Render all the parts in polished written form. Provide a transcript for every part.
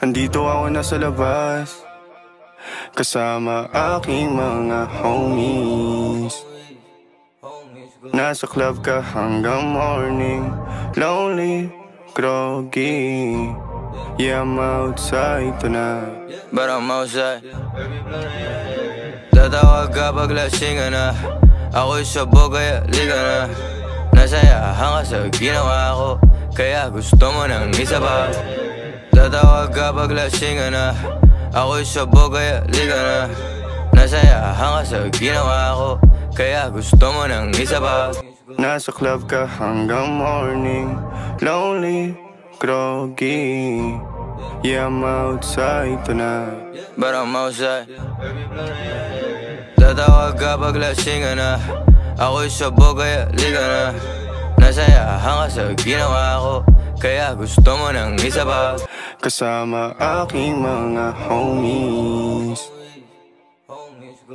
Andito ako nasa labas kasama aking mga homies. Nasa club ka hanggang morning, lonely, groggy. Yeah, I'm outside tonight, but I'm outside. Tatawag kapag lasing ka na, ako'y sabog kaya liga na. Nasayahan ka sa ginawa ko, kaya gusto mo ng isa pa. Tatawag kapag lasing ka na, ako'y sabog kaya liga na. Nasayahan ka sa ginawa ko, kaya gusto mo ng isa pa. Nasa club ka hanggang morning, lonely, groggy. Yeah, I'm outside tonight, but I'm outside. Tatawag kapag lasing ka na, ako'y sabog kaya liga na. Nasayahan ka sa ginawa ko, kaya gusto mo ng isa pa. Kasama aking mga homies.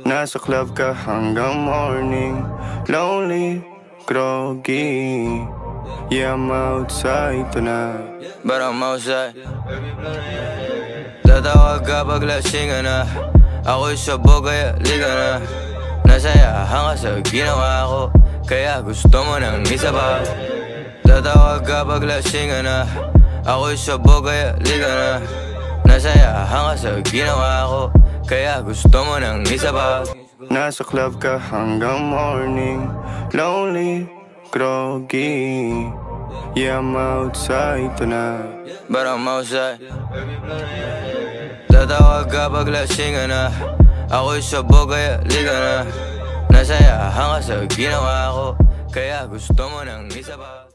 Nasa club ka hanggang morning, lonely, groggy. Yeah, I'm outside tonight, but I'm outside. Tatawag kapag lasing ka na, ako'y sabog kaya liga na. Nasayahan ka sa ginawa ko, kaya gusto mo ng isa pa. Tatawag kapag lasing ka na, ako'y sabog kaya liga na. Nasayahan ka sa ginawa ko, kaya gusto mo ng isa pa. Nasa club ka hanggang morning, lonely, groggy. Yeah, I'm outside tonight, but I'm outside. Tatawag kapag lasing ka na, ako'y sabog kaya liga na. Nasayahan ka sa ginawa ko, kaya gusto mo ng isa pa.